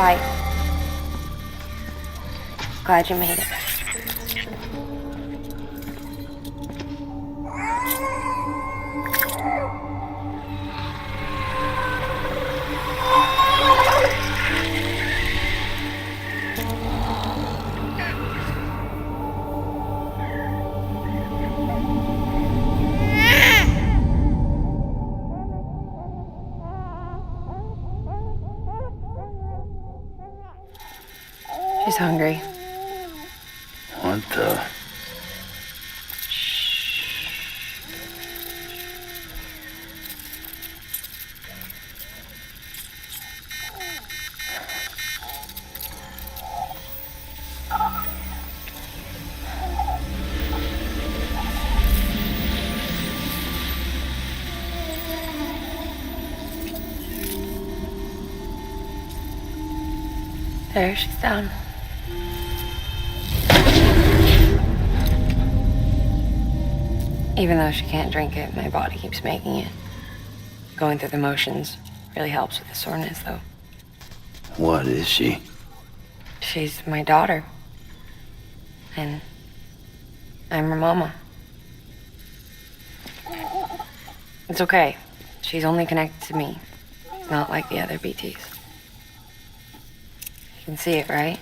Hi. Glad you made it. She's hungry. What the? There, she's down. Even though she can't drink it, my body keeps making it. Going through the motions really helps with the soreness, though. What is she? She's my daughter. And I'm her mama. It's okay. She's only connected to me. Not like the other BTs. You can see it, right?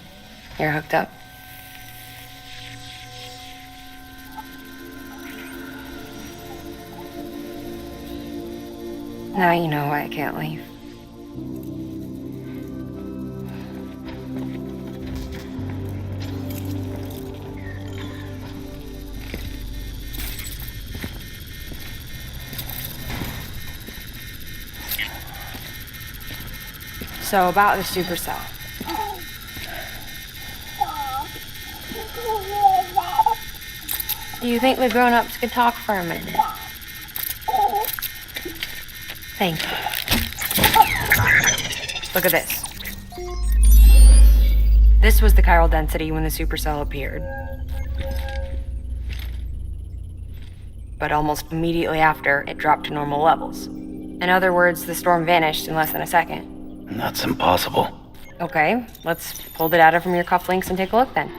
You're hooked up. Now you know why I can't leave. So about the supercell. Do you think the grown-ups could talk for a minute? Thank you. Look at this. This was the chiral density when the supercell appeared. But almost immediately after, it dropped to normal levels. In other words, the storm vanished in less than a second. That's impossible. Okay, let's pull the data from your cufflinks and take a look then.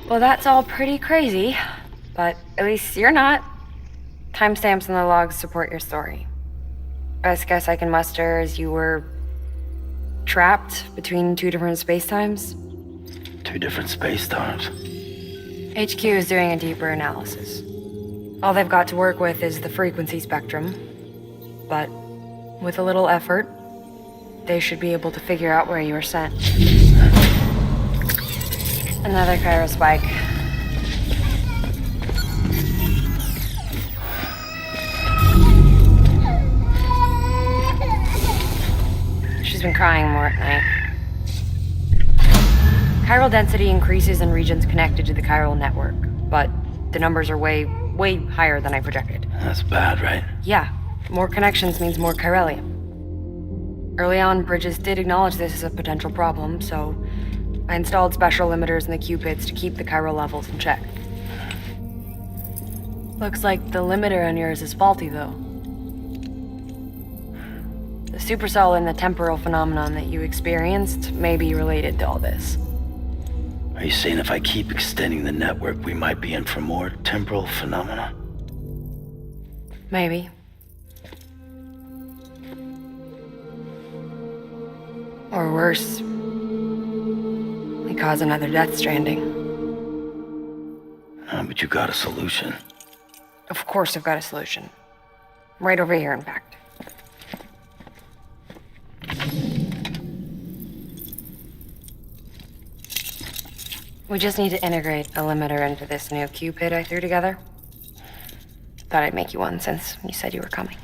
Well, that's all pretty crazy, but at least you're not. Timestamps in the logs support your story. Best guess I can muster is you were trapped between two different spacetimes. Two different space-times. HQ is doing a deeper analysis. All they've got to work with is the frequency spectrum, but with a little effort, they should be able to figure out where you were sent. Another chiral spike. She's been crying more at night. Chiral density increases in regions connected to the chiral network, but the numbers are way higher than I projected. That's bad, right? Yeah, more connections means more chiralium. Early on, Bridges did acknowledge this as a potential problem, so I installed special limiters in the Q-pits to keep the chiral levels in check. Looks like the limiter on yours is faulty, though. The supercell and the temporal phenomenon that you experienced may be related to all this. Are you saying if I keep extending the network, we might be in for more temporal phenomena? Maybe. Or worse, we cause another Death Stranding. But you got a solution. Of course I've got a solution. Right over here, in fact. We just need to integrate a limiter into this new Q-pit I threw together. Thought I'd make you one since you said you were coming.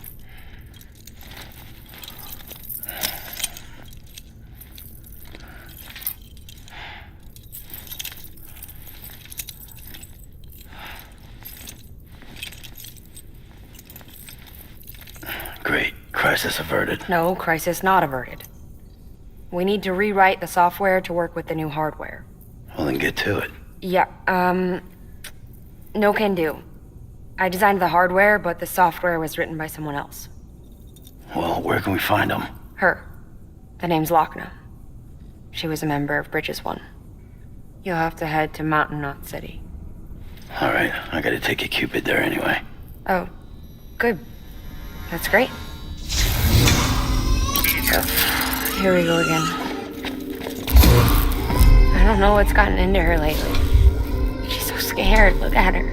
Great. Crisis averted. No, crisis not averted. We need to rewrite the software to work with the new hardware. Well, then get to it. Yeah, No can do. I designed the hardware, but the software was written by someone else. Well, where can we find them? Her. The name's Lochna. She was a member of Bridges 1. You'll have to head to Mountain Knot City. Alright, I gotta take a Cupid there anyway. Oh, good. That's great. Here we go again. I don't know what's gotten into her lately. She's so scared. Look at her.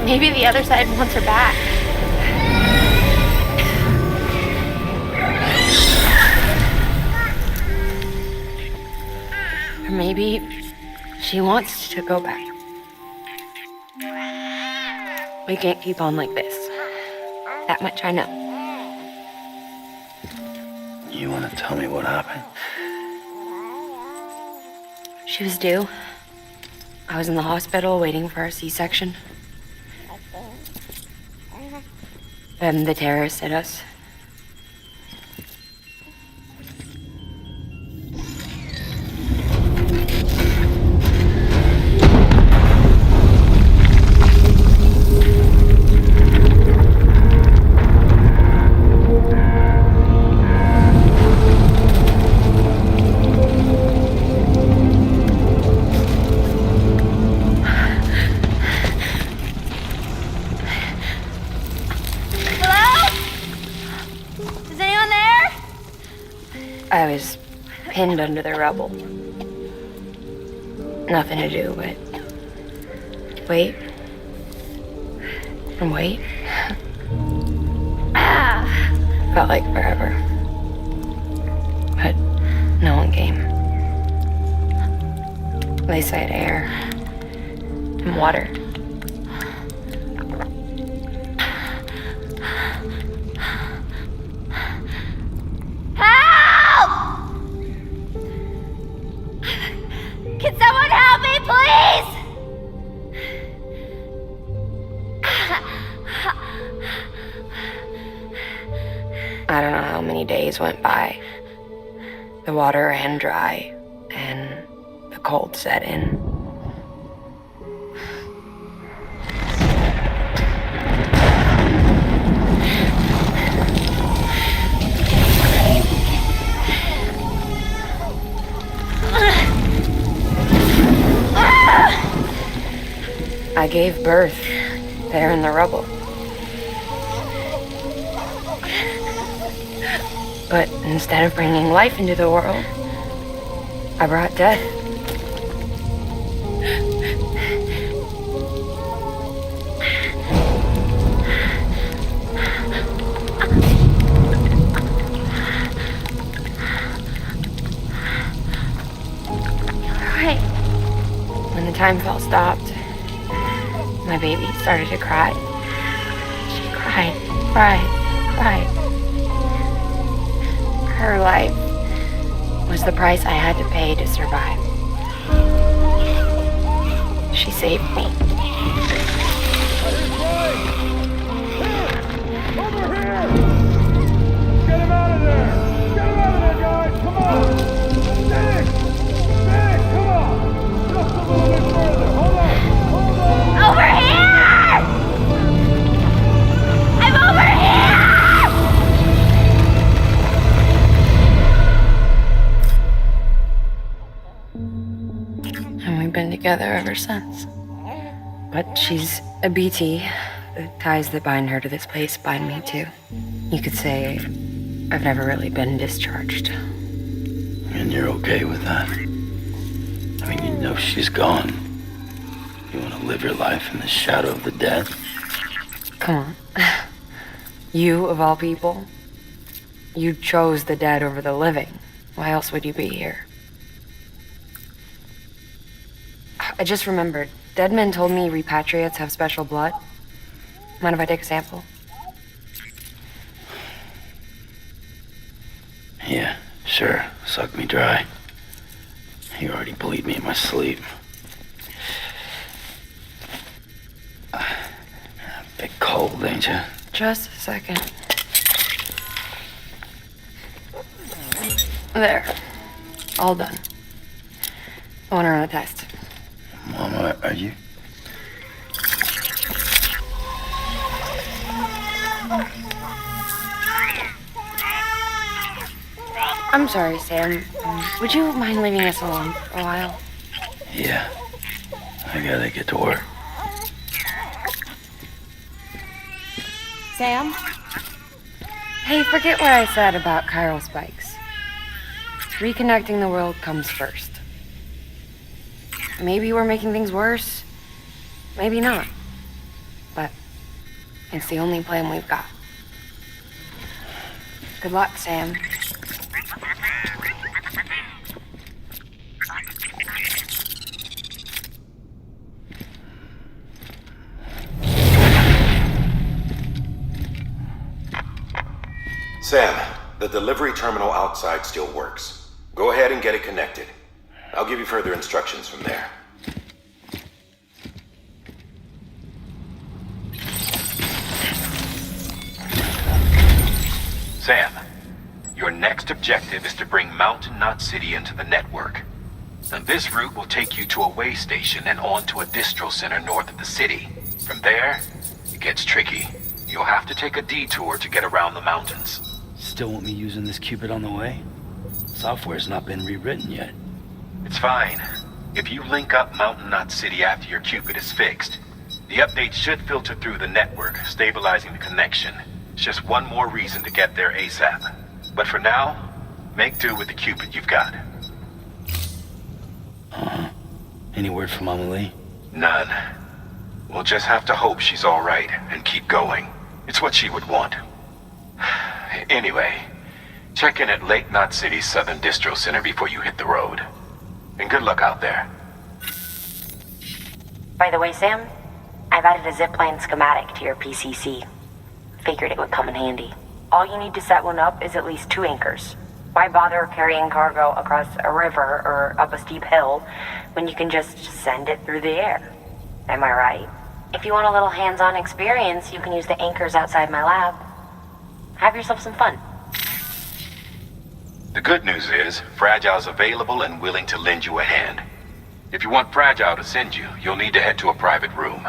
Maybe the other side wants her back. Or maybe she wants to go back. We can't keep on like this. That much I know. You wanna tell me what happened? She was due. I was in the hospital waiting for a C-section. Then the terrorists hit us. I was pinned under the rubble. Nothing to do but wait and wait. Felt like forever. But no one came. They said air and water. Can someone help me, please? I don't know how many days went by. The water ran dry, and the cold set in. I gave birth there in the rubble. But instead of bringing life into the world, I brought death. Right. When the time fell stopped, my baby started to cry. She cried. Her life was the price I had to pay to survive. She saved me. Over here! Get him out of there! Get him out of there, guys! Come on! Stick! Come on! Just a little bit further. Hold on! Over here! I'm over here! And we've been together ever since. But she's a BT. The ties that bind her to this place bind me too. You could say I've never really been discharged. And you're okay with that? I mean, you know she's gone. You want to live your life in the shadow of the dead? Come on. You, of all people, you chose the dead over the living. Why else would you be here? I just remembered. Dead men told me repatriates have special blood. Mind if I take a sample? Yeah, sure. Suck me dry. You already bleed me in my sleep. Bit cold, ain't you? Just a second. There. All done. I want to run a test. Mama, are you? I'm sorry, Sam. Would you mind leaving us alone for a while? Yeah. I gotta get to work. Sam? Hey, forget what I said about chiral spikes. Reconnecting the world comes first. Maybe we're making things worse. Maybe not. But it's the only plan we've got. Good luck, Sam. Sam, the delivery terminal outside still works. Go ahead and get it connected. I'll give you further instructions from there. Sam, your next objective is to bring Mountain Knot City into the network. And this route will take you to a way station and on to a distro center north of the city. From there, it gets tricky. You'll have to take a detour to get around the mountains. Still want me using this Cupid on the way? Software's not been rewritten yet. It's fine. If you link up Mountain Knot City after your Cupid is fixed, the update should filter through the network, stabilizing the connection. It's just one more reason to get there ASAP. But for now, make do with the Cupid you've got. Any word from Mama Lee? None. We'll just have to hope she's all right and keep going. It's what she would want. Anyway, check in at Lake Knot City's Southern Distro Center before you hit the road. And good luck out there. By the way, Sam, I've added a zipline schematic to your PCC. Figured it would come in handy. All you need to set one up is at least 2 anchors. Why bother carrying cargo across a river or up a steep hill when you can just send it through the air? Am I right? If you want a little hands-on experience, you can use the anchors outside my lab. Have yourself some fun. The good news is, Fragile's available and willing to lend you a hand. If you want Fragile to send you, you'll need to head to a private room.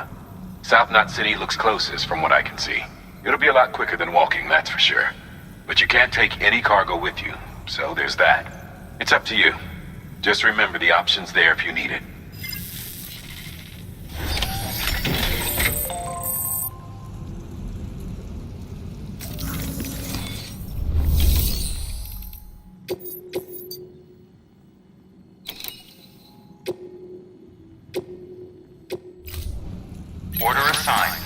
South Knot City looks closest from what I can see. It'll be a lot quicker than walking, that's for sure. But you can't take any cargo with you, so there's that. It's up to you. Just remember the option's there if you need it. Order assigned.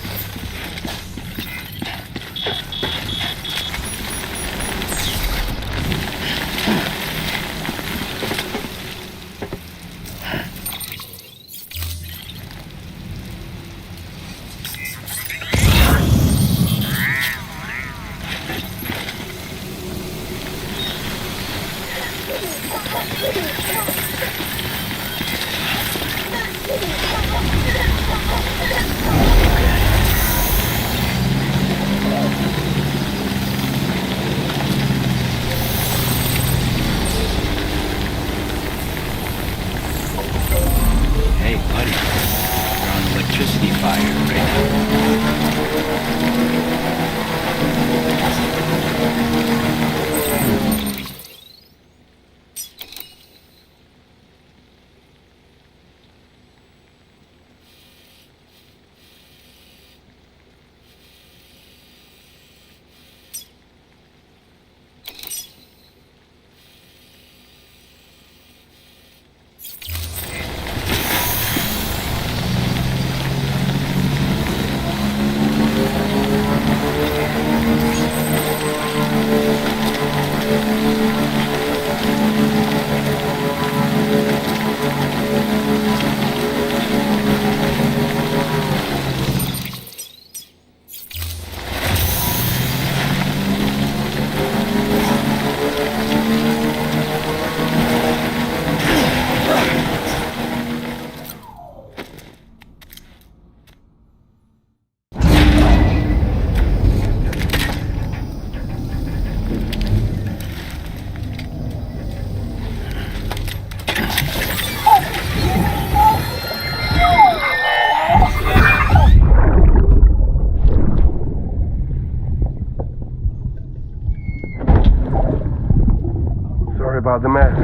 Hey, buddy. You're on electricity fire right about the mess.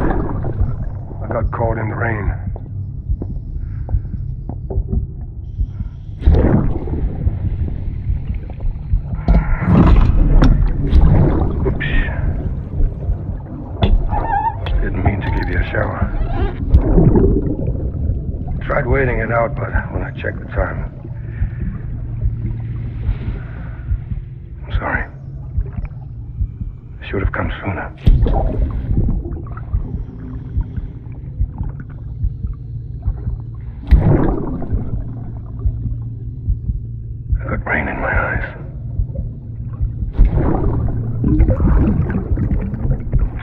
I got caught in the rain. Oops. Didn't mean to give you a shower. Tried waiting it out, but when I checked the time... I'm sorry. Should have come sooner. I got rain in my eyes.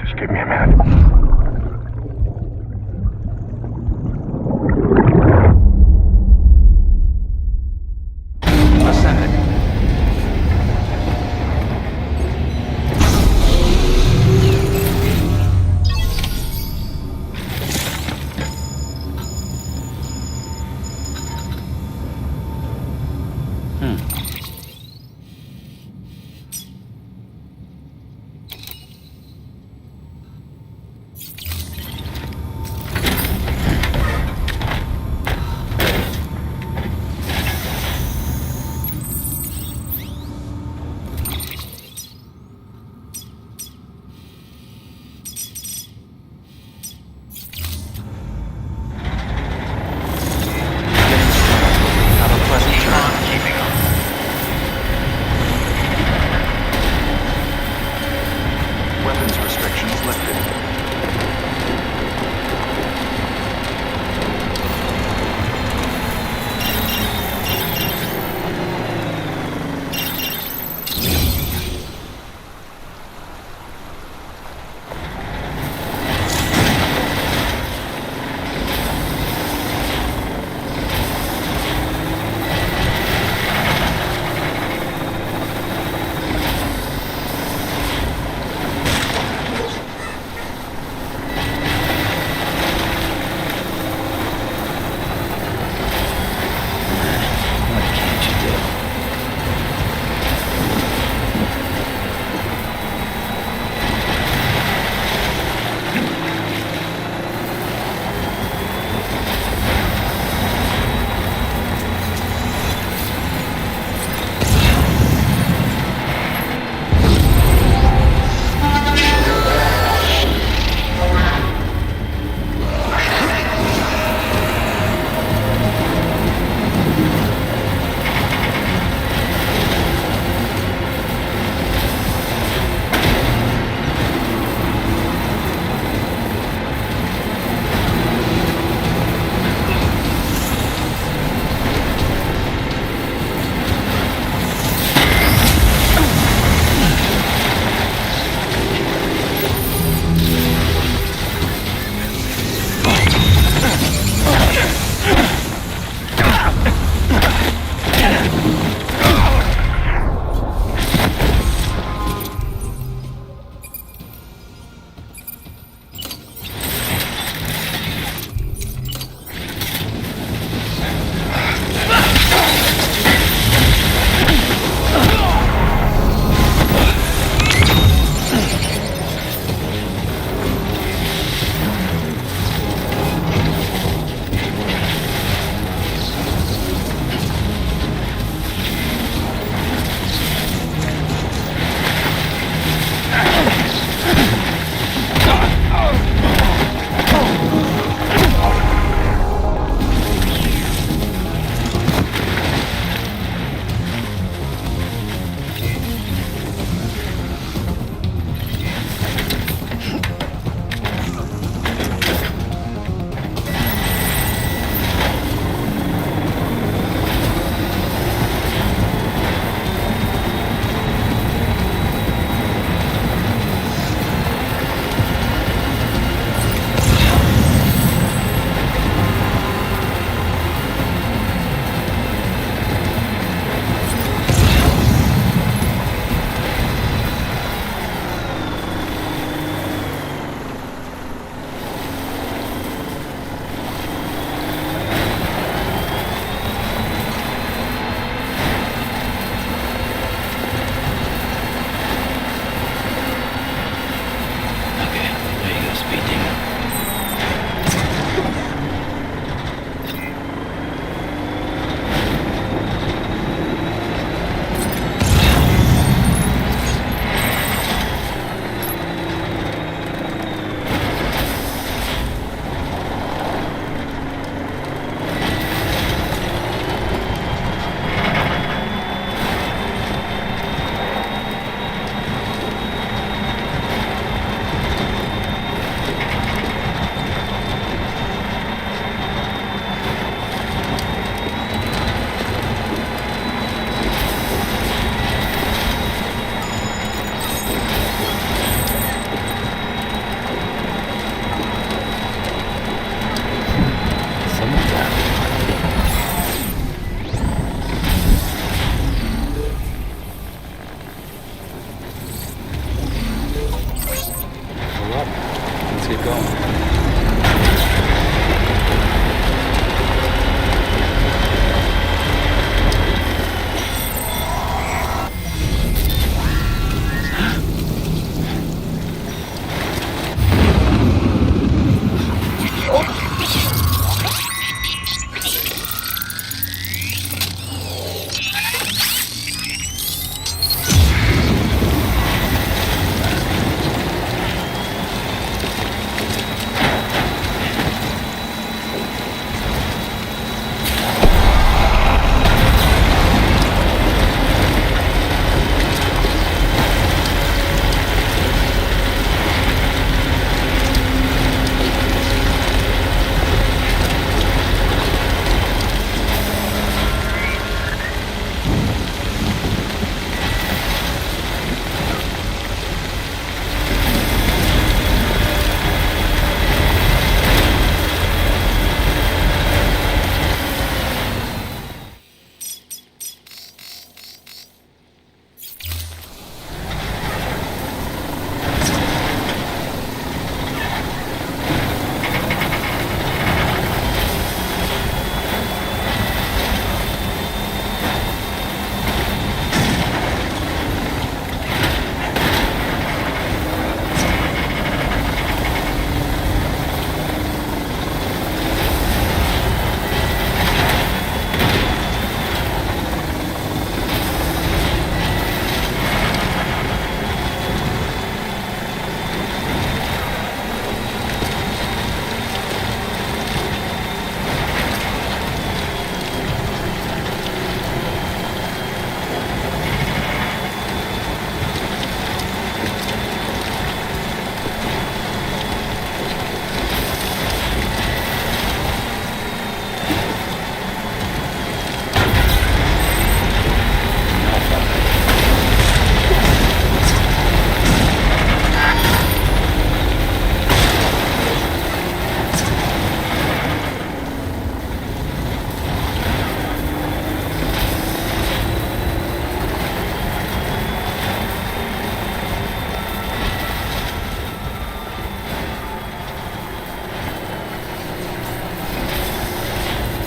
Just give me a minute.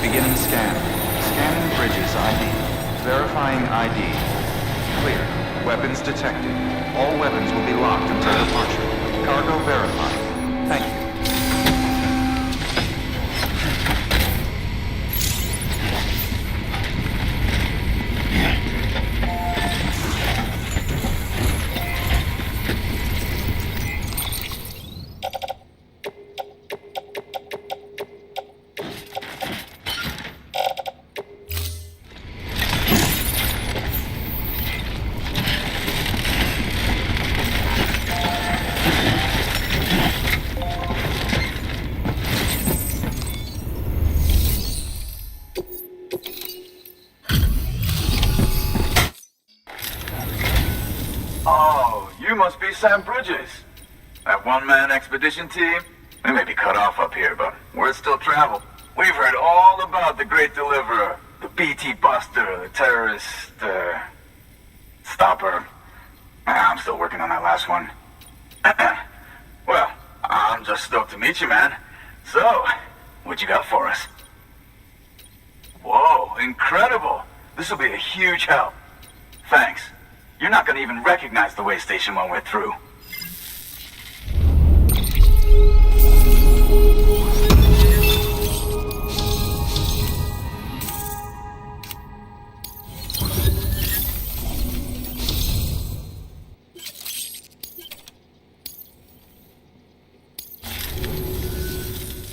Beginning scan. Scanning bridges ID. Verifying ID. Clear. Weapons detected. All weapons will be locked until departure. Cargo verified. Thank you. You must be Sambridges. That one-man expedition team? They may be cut off up here, but word still travel. We've heard all about the Great Deliverer, the BT Buster, the terrorist, stopper. I'm still working on that last one. Well, I'm just stoked to meet you, man. So, what you got for us? Whoa, incredible. This will be a huge help. Thanks. You're not going to even recognize the way station when we're through.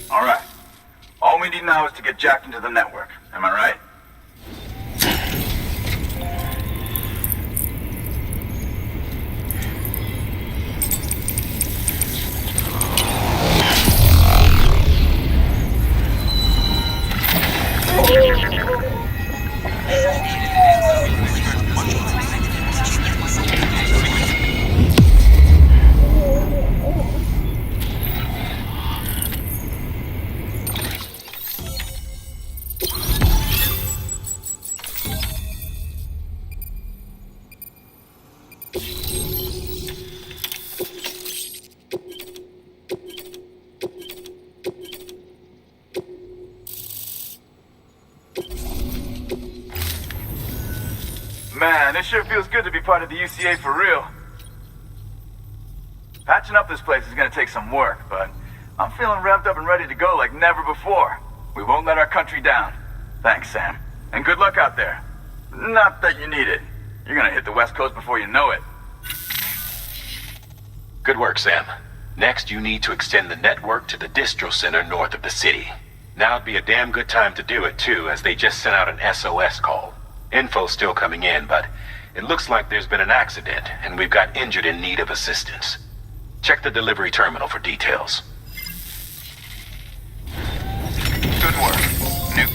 All right. All we need now is to get jacked into the network. Am I right? Man, it sure feels good to be part of the UCA for real. Patching up this place is gonna take some work, but I'm feeling revved up and ready to go like never before. We won't let our country down. Thanks, Sam. And good luck out there. Not that you need it. You're gonna hit the West Coast before you know it. Good work, Sam. Next, you need to extend the network to the distro center north of the city. Now'd be a damn good time to do it, too, as they just sent out an SOS call. Info's still coming in, but it looks like there's been an accident, and we've got injured in need of assistance. Check the delivery terminal for details. Good work. New.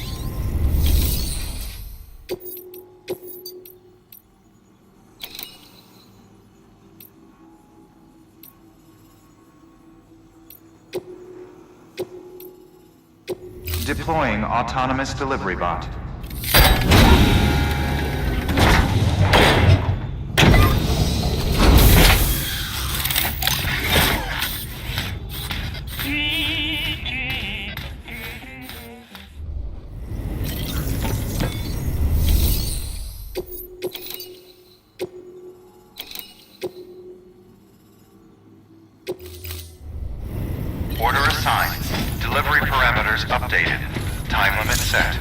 Deploying autonomous delivery bot. Order assigned. Delivery parameters updated. Time limit set.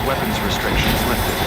Weapons restrictions lifted.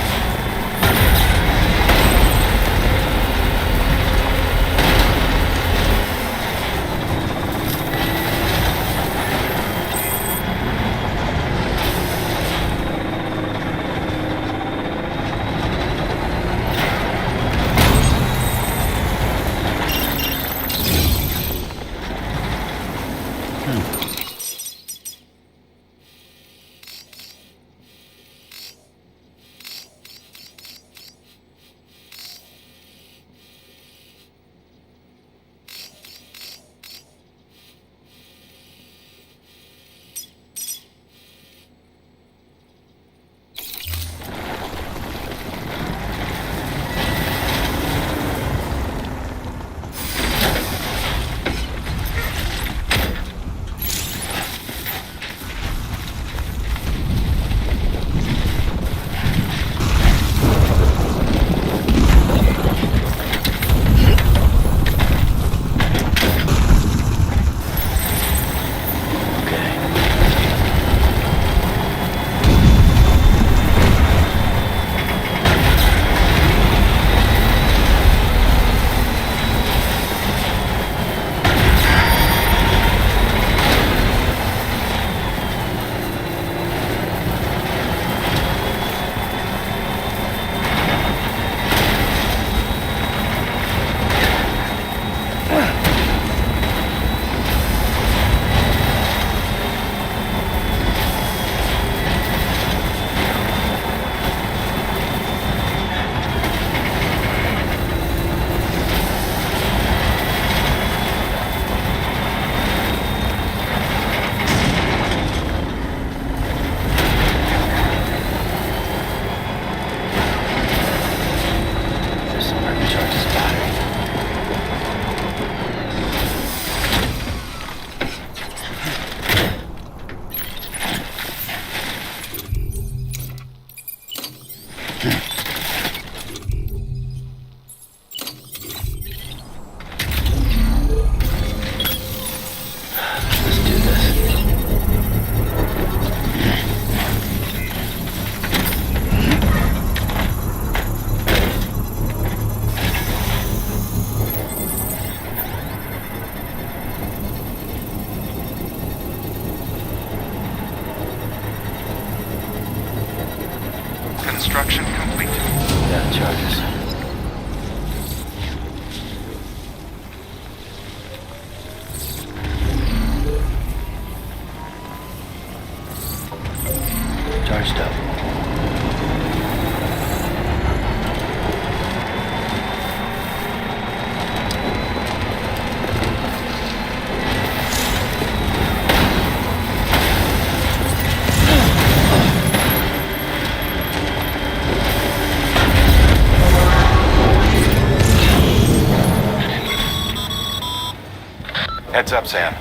Heads up, Sam.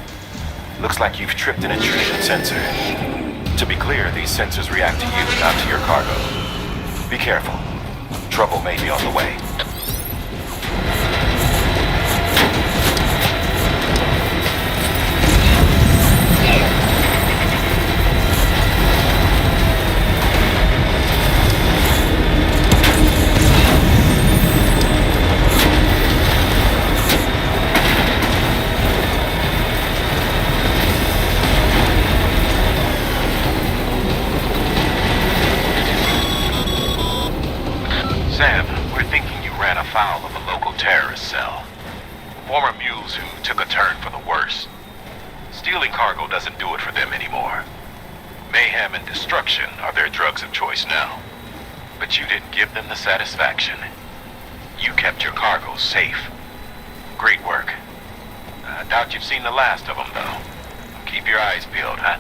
Looks like you've tripped an intrusion sensor. To be clear, these sensors react to you, not to your cargo. Be careful. Trouble may be on the way. Sam, we're thinking you ran afoul of a local terrorist cell. Former mules who took a turn for the worse. Stealing cargo doesn't do it for them anymore. Mayhem and destruction are their drugs of choice now. But you didn't give them the satisfaction. You kept your cargo safe. Great work. I doubt you've seen the last of them, though. Keep your eyes peeled, huh?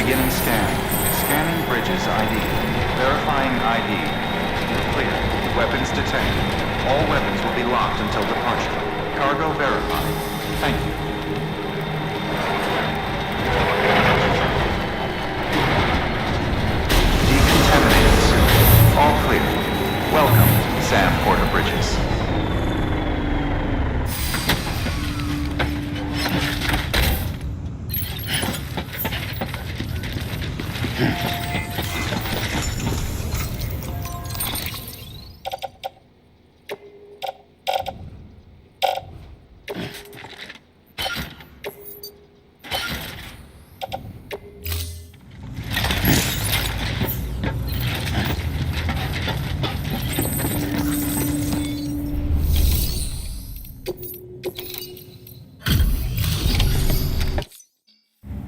Beginning scan. Scanning bridges ID. Verifying ID. Clear. Weapons detected. All weapons will be locked until departure. Cargo verified. Thank you. Decontaminated soon. All clear. Welcome, Sam Porter Bridges.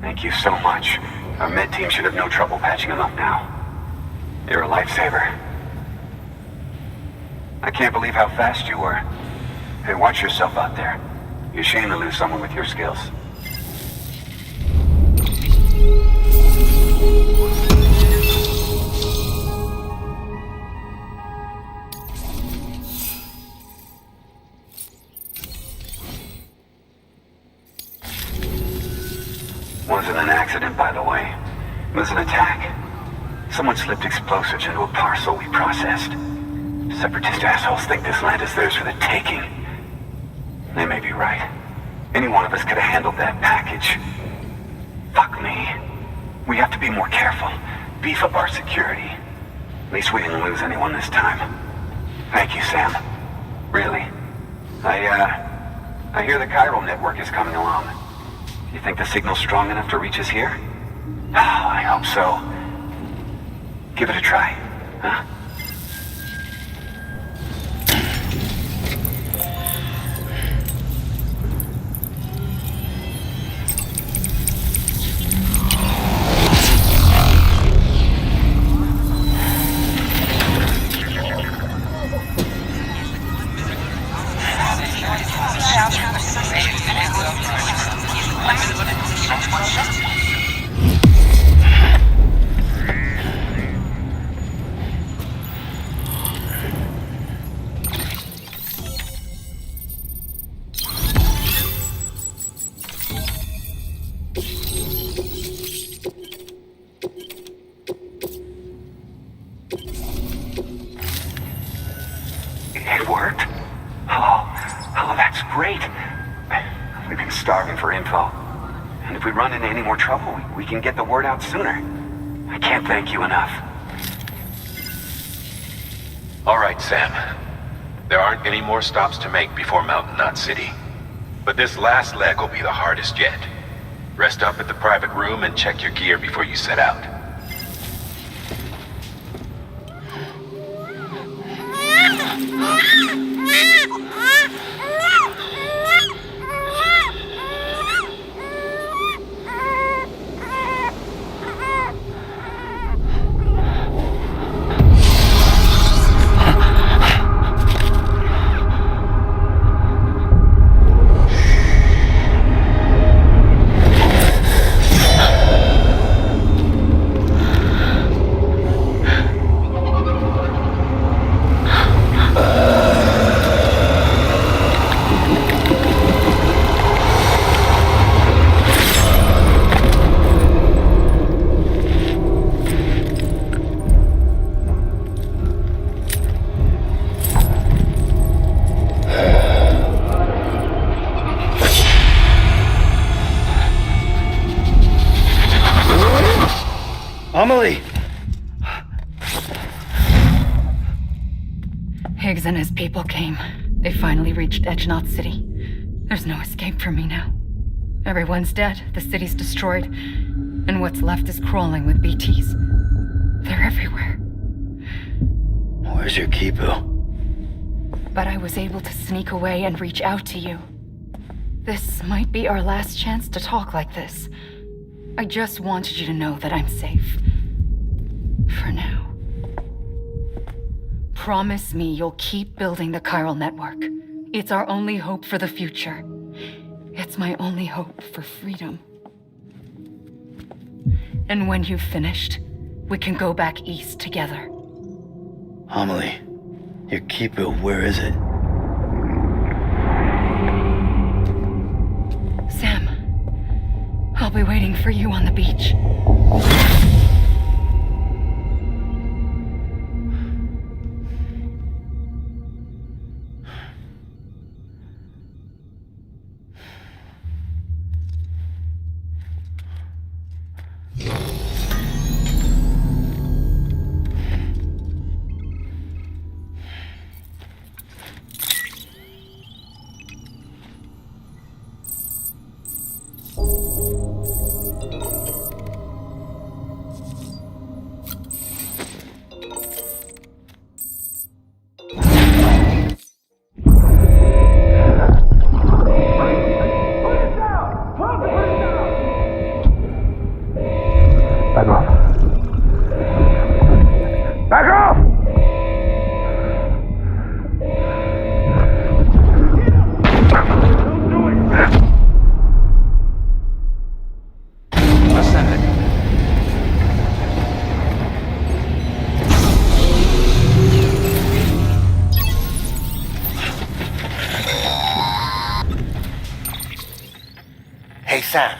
Thank you so much. Our med team should have no trouble patching him up now. You're a lifesaver. I can't believe how fast you were. Hey, watch yourself out there. You're ashamed to lose someone with your skills. Wasn't an accident, by the way. It was an attack. Someone slipped explosives into a parcel we processed. Separatist assholes think this land is theirs for the taking. They may be right. Any one of us could have handled that package. Fuck me. We have to be more careful. Beef up our security. At least we didn't lose anyone this time. Thank you, Sam. Really. I hear the chiral network is coming along. You think the signal's strong enough to reach us here? I hope so. Give it a try, huh? It worked? Oh, that's great. We've been starving for info. And if we run into any more trouble, we can get the word out sooner. I can't thank you enough. All right, Sam. There aren't any more stops to make before Mountain Knot City. But this last leg will be the hardest yet. Rest up at the private room and check your gear before you set out. Amelie! Higgs and his people came. They finally reached Edgenot City. There's no escape for me now. Everyone's dead, the city's destroyed, and what's left is crawling with BTs. They're everywhere. Where's your Kipu? But I was able to sneak away and reach out to you. This might be our last chance to talk like this. I just wanted you to know that I'm safe. For now. Promise me you'll keep building the chiral network. It's our only hope for the future. It's my only hope for freedom. And when you've finished, we can go back east together. Amelie, your Kipu, where is it? Sam, I'll be waiting for you on the beach. Sam,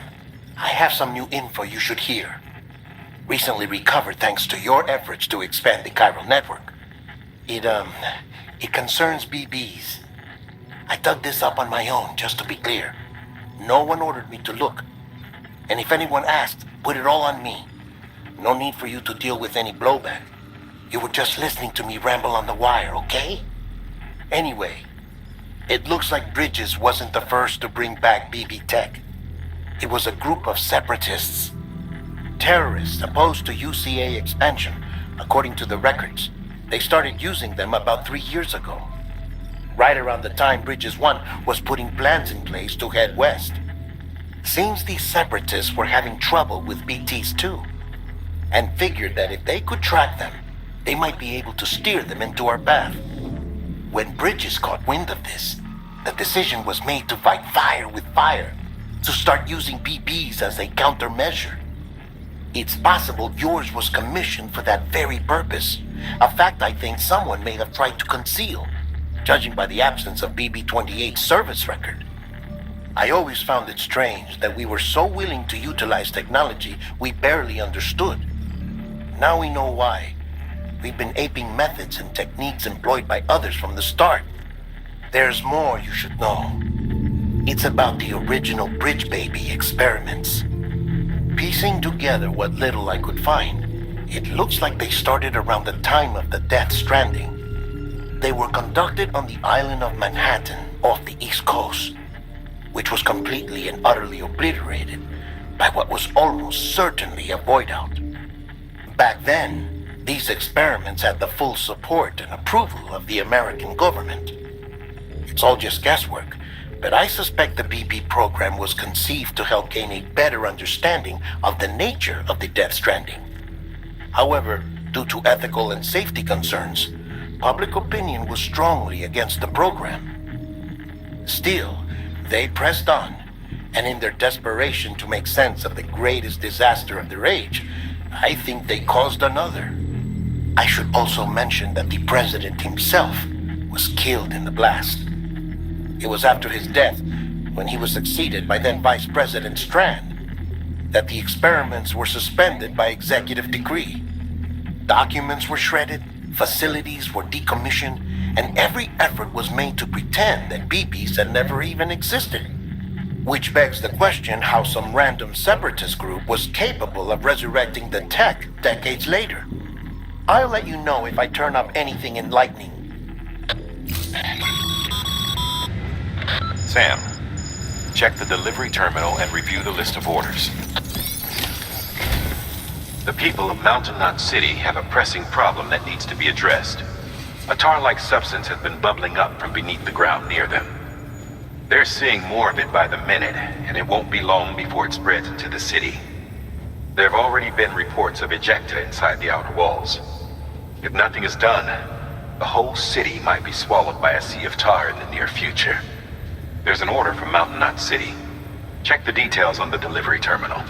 I have some new info you should hear. Recently recovered thanks to your efforts to expand the chiral network. It concerns BBs. I dug this up on my own, just to be clear. No one ordered me to look. And if anyone asked, put it all on me. No need for you to deal with any blowback. You were just listening to me ramble on the wire, okay? Anyway, it looks like Bridges wasn't the first to bring back BB tech. It was a group of separatists. Terrorists opposed to UCA expansion, according to the records. They started using them about 3 years ago. Right around the time Bridges 1 was putting plans in place to head west. Seems these separatists were having trouble with BTs too, and figured that if they could track them, they might be able to steer them into our path. When Bridges caught wind of this, the decision was made to fight fire with fire, to start using BBs as a countermeasure. It's possible yours was commissioned for that very purpose, a fact I think someone may have tried to conceal, judging by the absence of BB-28's service record. I always found it strange that we were so willing to utilize technology we barely understood. Now we know why. We've been aping methods and techniques employed by others from the start. There's more you should know. It's about the original Bridge Baby experiments. Piecing together what little I could find, it looks like they started around the time of the Death Stranding. They were conducted on the island of Manhattan off the East Coast, which was completely and utterly obliterated by what was almost certainly a void-out. Back then, these experiments had the full support and approval of the American government. It's all just guesswork, but I suspect the BB program was conceived to help gain a better understanding of the nature of the Death Stranding. However, due to ethical and safety concerns, public opinion was strongly against the program. Still, they pressed on, and in their desperation to make sense of the greatest disaster of their age, I think they caused another. I should also mention that the president himself was killed in the blast. It was after his death, when he was succeeded by then Vice President Strand, that the experiments were suspended by executive decree. Documents were shredded, facilities were decommissioned, and every effort was made to pretend that BBs had never even existed. Which begs the question how some random separatist group was capable of resurrecting the tech decades later. I'll let you know if I turn up anything enlightening. Sam, check the delivery terminal and review the list of orders. The people of Mountain Knot City have a pressing problem that needs to be addressed. A tar-like substance has been bubbling up from beneath the ground near them. They're seeing more of it by the minute, and it won't be long before it spreads into the city. There have already been reports of ejecta inside the outer walls. If nothing is done, the whole city might be swallowed by a sea of tar in the near future. There's an order from Mountain Knot City. Check the details on the delivery terminal.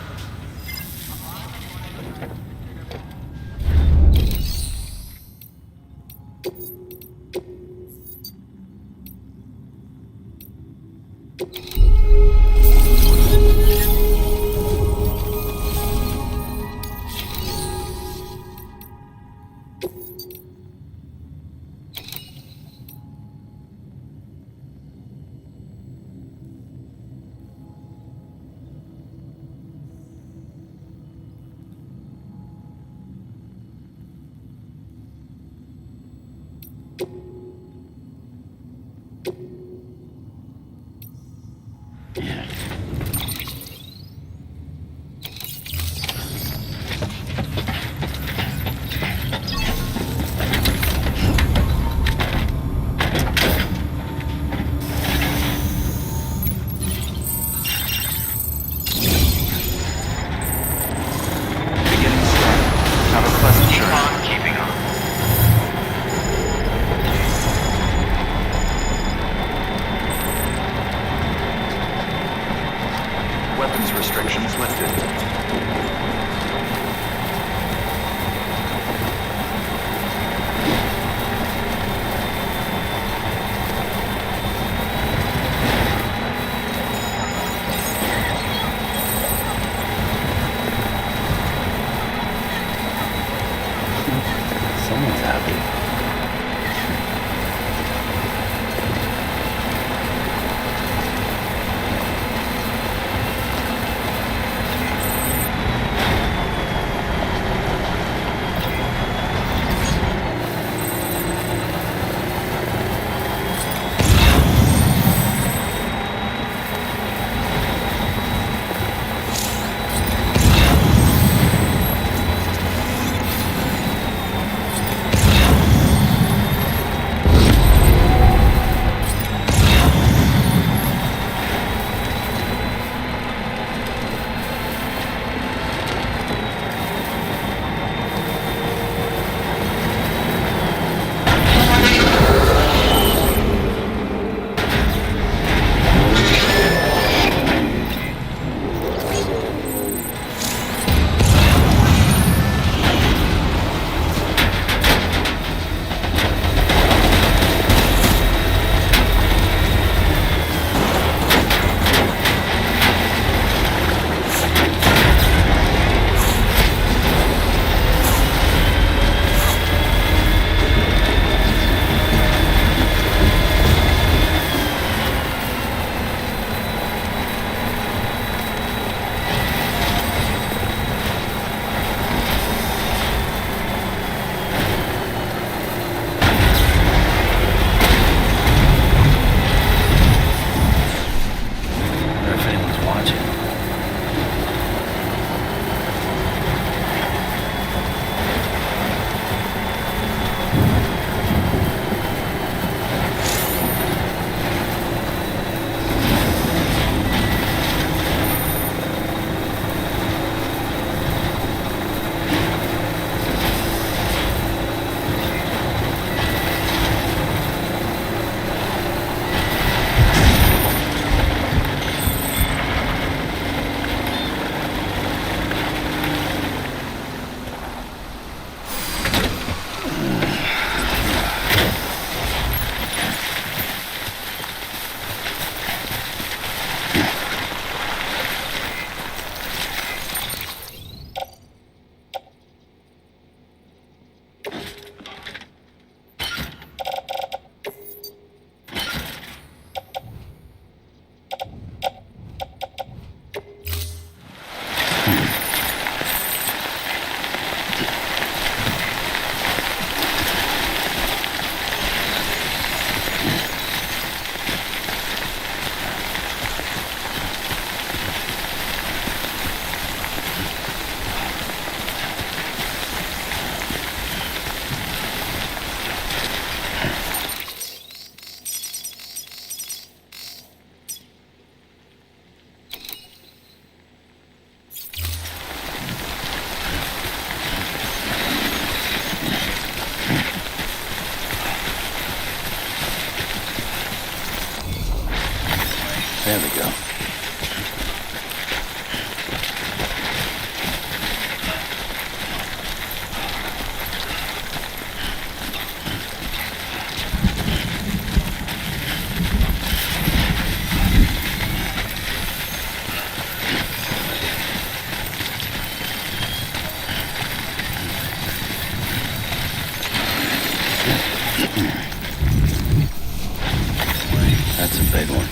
There we go. That's a big one.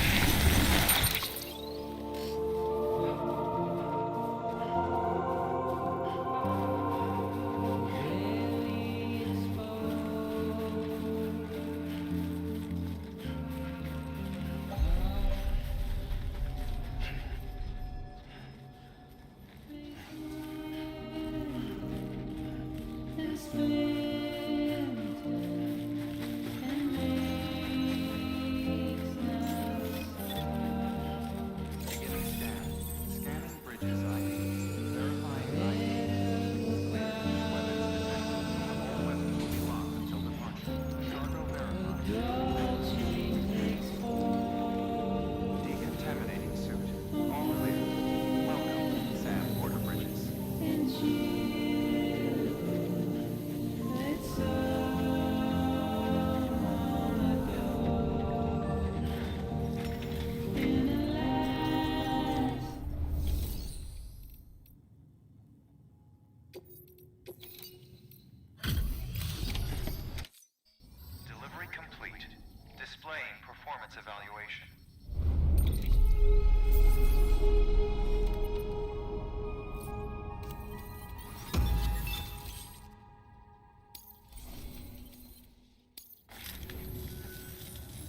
performance evaluation.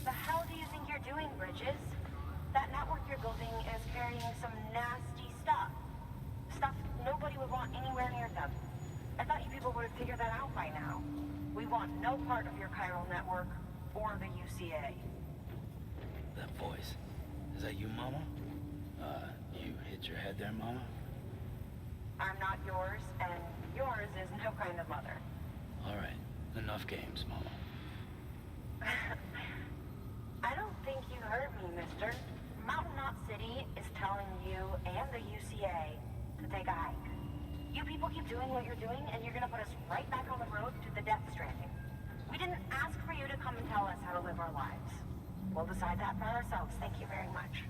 The hell do you think you're doing, Bridges? That network you're building is carrying some nasty stuff. Stuff nobody would want anywhere near them. I thought you people would have figured that out by now. We want no part of your chiral network or the UCA. That voice. Is that you, Mama? You hit your head there, Mama? I'm not yours, and yours is no kind of mother. Alright, enough games, Mama. I don't think you heard me, mister. Mountain Knot City is telling you and the UCA to take a hike. You people keep doing what you're doing, and you're gonna put us right back on the road to the Death Stranding. We didn't ask for you to come and tell us how to live our lives. We'll decide that for ourselves, thank you very much.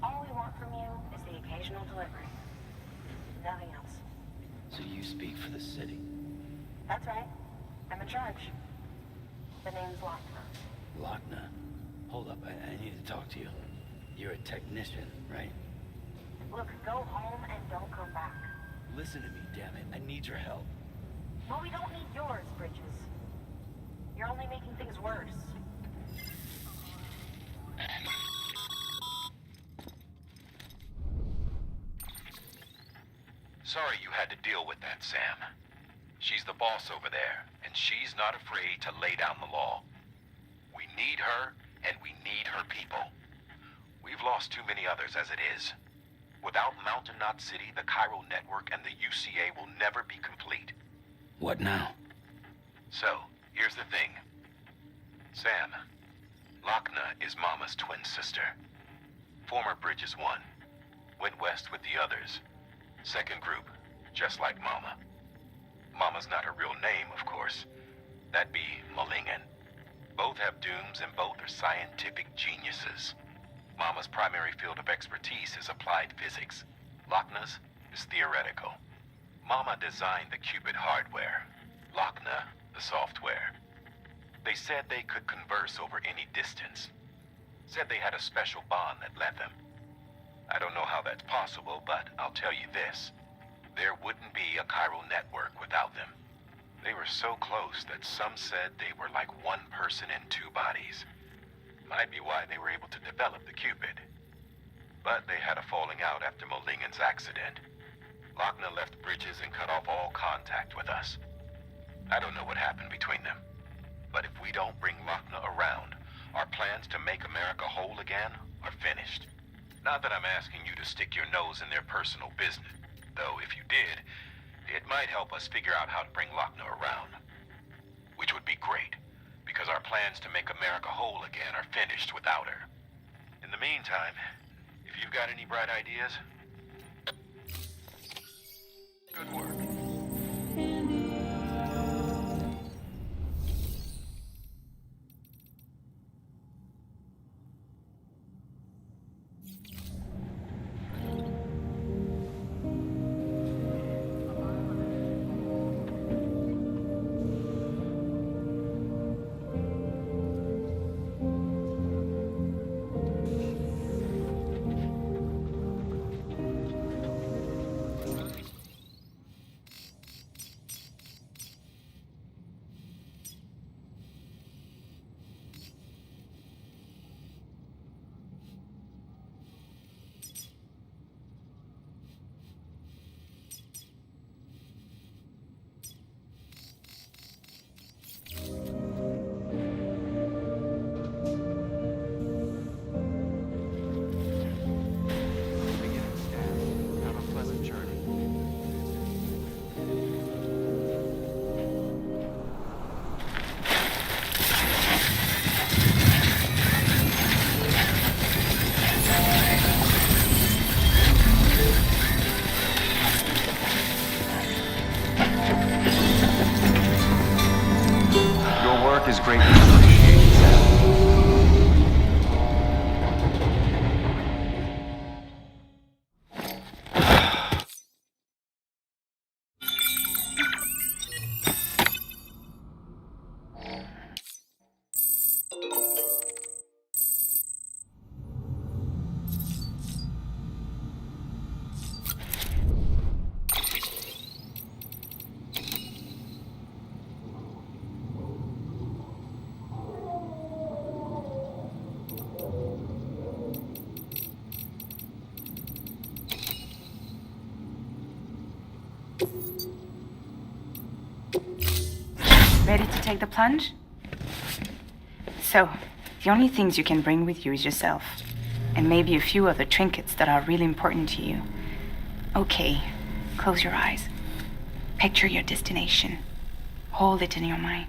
All we want from you is the occasional delivery. Nothing else. So you speak for the city? That's right. I'm in charge. The name's Wagner. Wagner? Hold up, I need to talk to you. You're a technician, right? Look, go home and don't come back. Listen to me, damn it. I need your help. Well, we don't need yours, Bridges. You're only making things worse. Sorry you had to deal with that, Sam. She's the boss over there, and she's not afraid to lay down the law. We need her, and we need her people. We've lost too many others as it is. Without Mountain Knot City, the chiral network and the UCA will never be complete. What now? So, here's the thing. Sam, Lochna is Mama's twin sister. Former Bridges 1. Went west with the others. Second group, just like Mama. Mama's not her real name, of course. That'd be Malingen. Both have dooms and both are scientific geniuses. Mama's primary field of expertise is applied physics. Lochna's is theoretical. Mama designed the qubit hardware. Lochna, the software. They said they could converse over any distance. Said they had a special bond that led them. I don't know how that's possible, but I'll tell you this. There wouldn't be a chiral network without them. They were so close that some said they were like one person in two bodies. Might be why they were able to develop the qubit. But they had a falling out after Malingen's accident. Lochna left Bridges and cut off all contact with us. I don't know what happened between them. But if we don't bring Lochna around, our plans to make America whole again are finished. Not that I'm asking you to stick your nose in their personal business, though if you did, it might help us figure out how to bring Lochna around. Which would be great, because our plans to make America whole again are finished without her. In the meantime, if you've got any bright ideas, good work. Is greatly appreciated, Sam. Ready to take the plunge? So, the only things you can bring with you is yourself. And maybe a few other trinkets that are really important to you. Okay, close your eyes. Picture your destination. Hold it in your mind.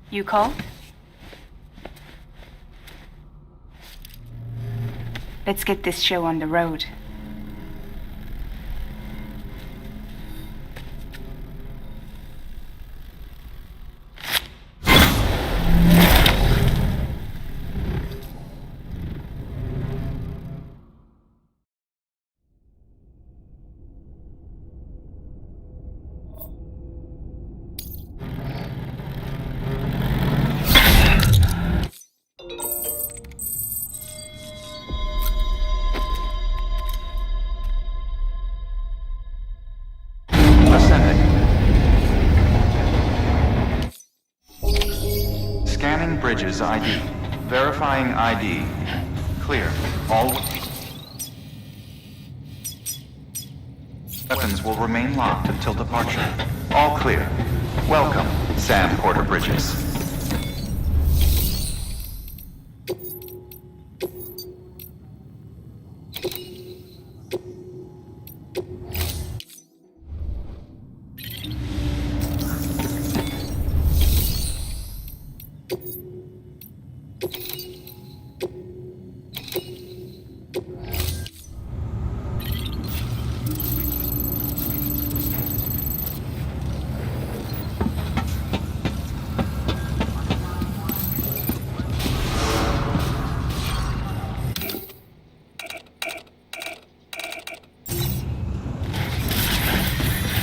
You called? Let's get this show on the road. Bridges ID. Verifying ID. Clear. All weapons will remain locked until departure. All clear. Welcome, Sam Porter Bridges.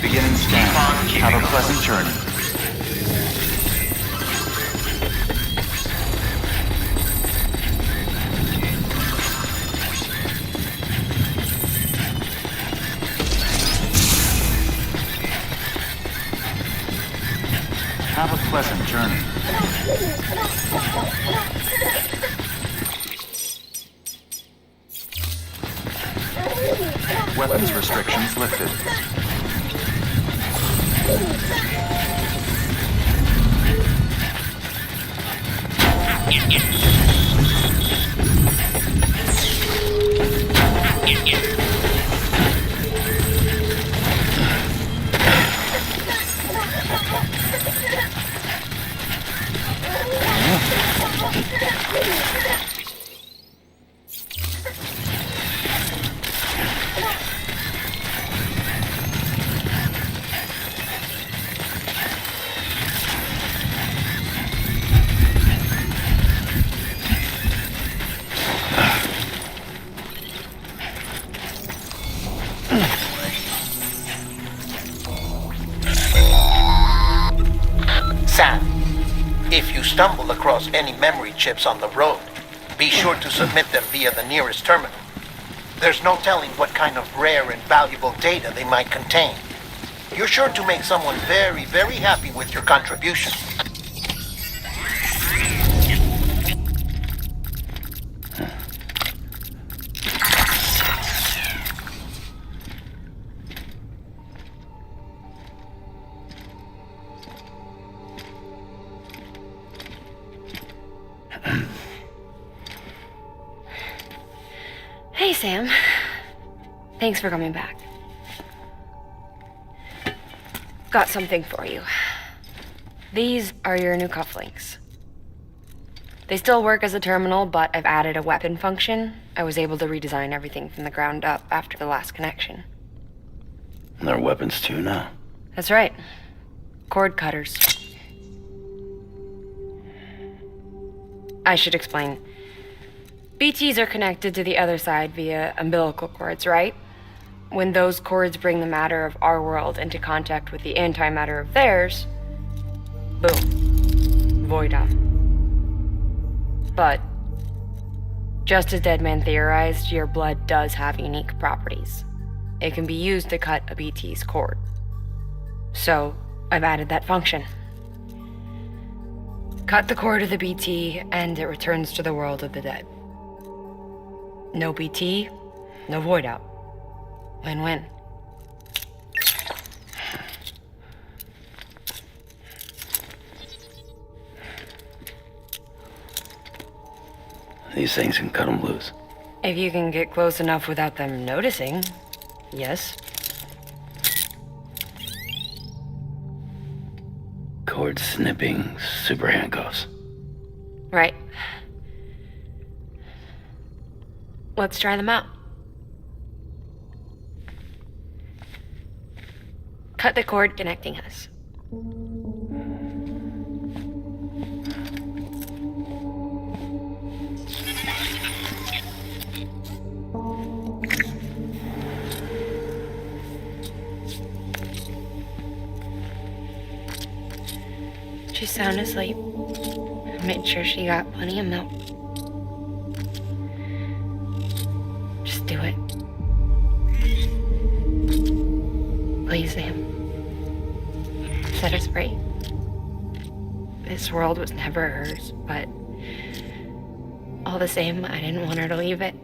Beginning scan. Have a pleasant journey. Have a pleasant journey. Weapons restrictions lifted. Sam, if you stumble across any memory chips on the road, be sure to submit them via the nearest terminal. There's no telling what kind of rare and valuable data they might contain. You're sure to make someone very, very happy with your contribution. Hey, Sam. Thanks for coming back. Got something for you. These are your new cufflinks. They still work as a terminal, but I've added a weapon function. I was able to redesign everything from the ground up after the last connection. And they're weapons too now. That's right. Cord cutters. I should explain. BTs are connected to the other side via umbilical cords, right? When those cords bring the matter of our world into contact with the antimatter of theirs, boom, void out. But, just as Deadman theorized, your blood does have unique properties. It can be used to cut a BT's cord. So, I've added that function. Cut the cord of the BT, and it returns to the world of the dead. No BT, no void out. Win-win. These things can cut them loose. If you can get close enough without them noticing, yes. Cord snipping, super handcuffs. Right. Let's try them out. Cut the cord connecting us. She's sound asleep. I made sure she got plenty of milk. Just do it. Please, Sam. Set us free. This world was never hers, but all the same, I didn't want her to leave it.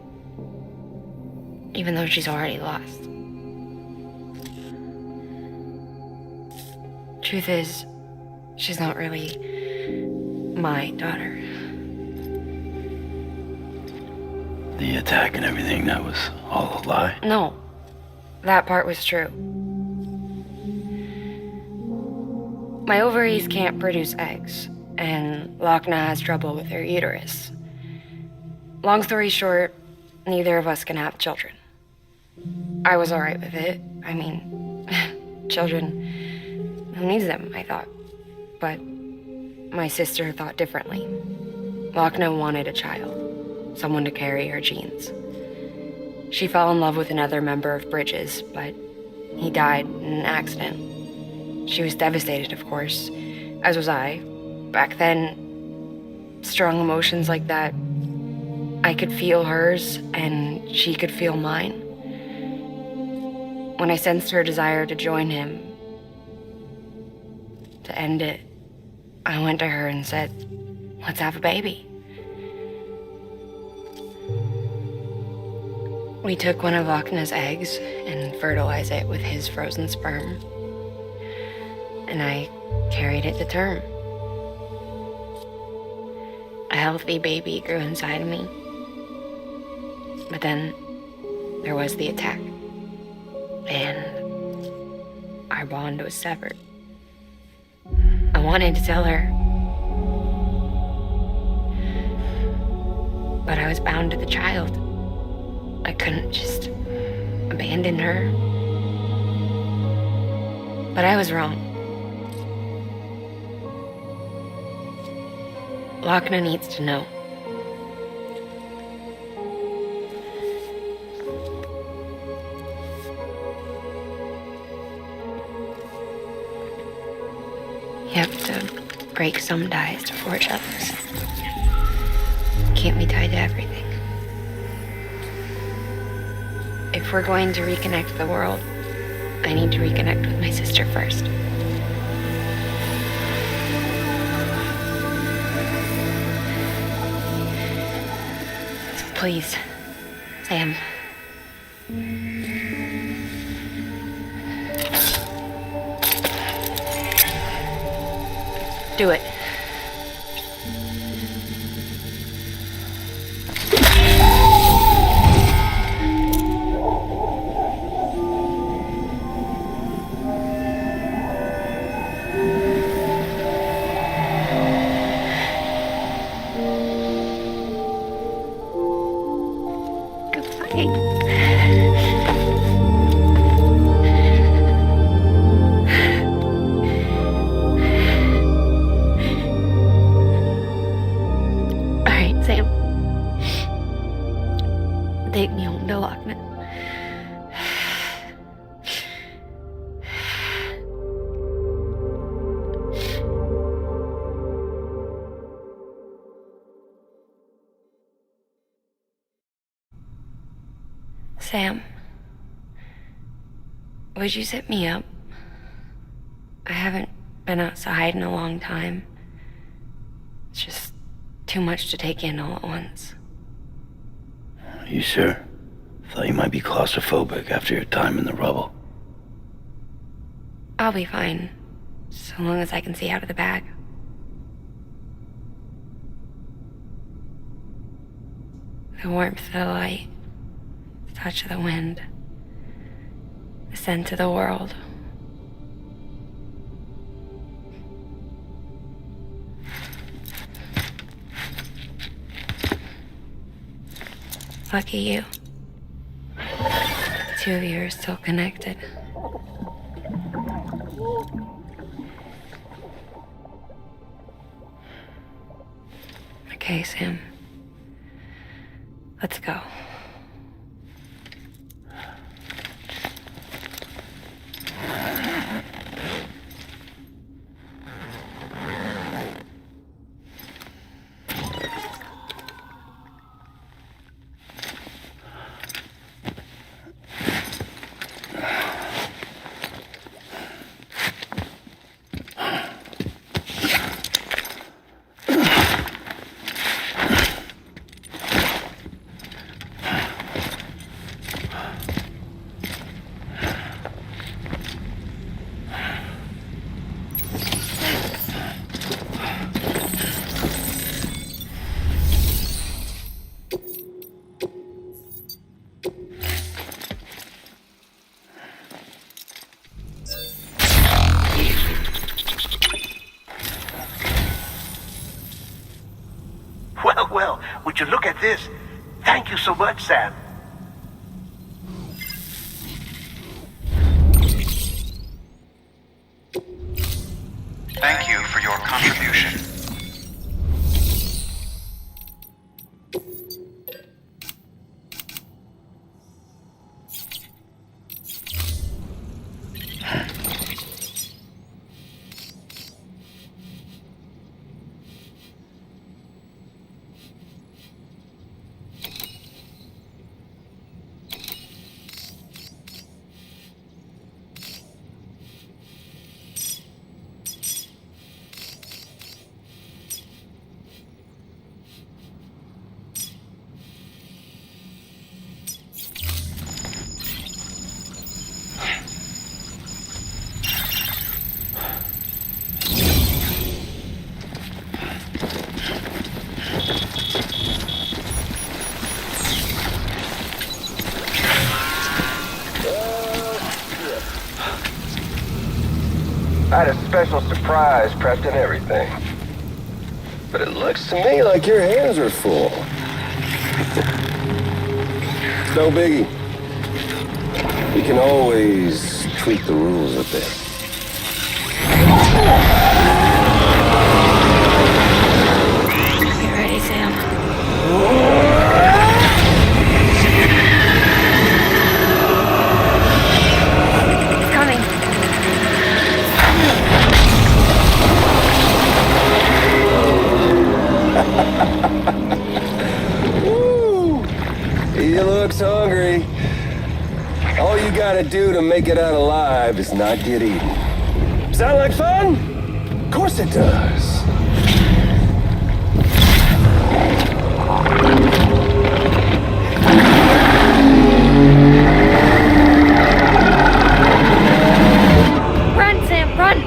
Even though she's already lost. Truth is, she's not really my daughter. The attack and everything, that was all a lie? No, that part was true. My ovaries can't produce eggs, and Wagner has trouble with her uterus. Long story short, neither of us can have children. I was alright with it. I mean, children, who needs them, I thought. But my sister thought differently. Wagner wanted a child, someone to carry her genes. She fell in love with another member of Bridges, but He died in an accident. She was devastated, of course, as was I. Back then, strong emotions like that, I could feel hers and she could feel mine. When I sensed her desire to join him, to end it, I went to her and said, "Let's have a baby." We took one of Wagner's eggs and fertilized it with his frozen sperm. And I carried it to term. A healthy baby grew inside of me. But then there was the attack. And our bond was severed. I wanted to tell her, but I was bound to the child. I couldn't just abandon her. But I was wrong. Wagner needs to know. You have to break some ties to forge others. Can't be tied to everything. If we're going to reconnect the world, I need to reconnect with my sister first. So please, Sam. Do it. Take me home to Wagner. Sam, would you sit me up? I haven't been outside in a long time. It's just too much to take in all at once. You sure? Thought you might be claustrophobic after your time in the rubble. I'll be fine, so long as I can see out of the bag. The warmth of the light, the touch of the wind, the scent of the world. Lucky you. The two of you are still connected. Okay, Sam. Let's go. Well, would you look at this? Thank you so much, Sam. Thank you for your contribution. I had a special surprise prepped and everything. But it looks to me like your hands are full. It's no biggie. We can always tweak the rules a bit. Get ready, Sam. It's coming. Woo! He looks hungry. All you gotta do to make it out alive is not get eaten. Sound like fun? Of course it does. Run, Sam, run!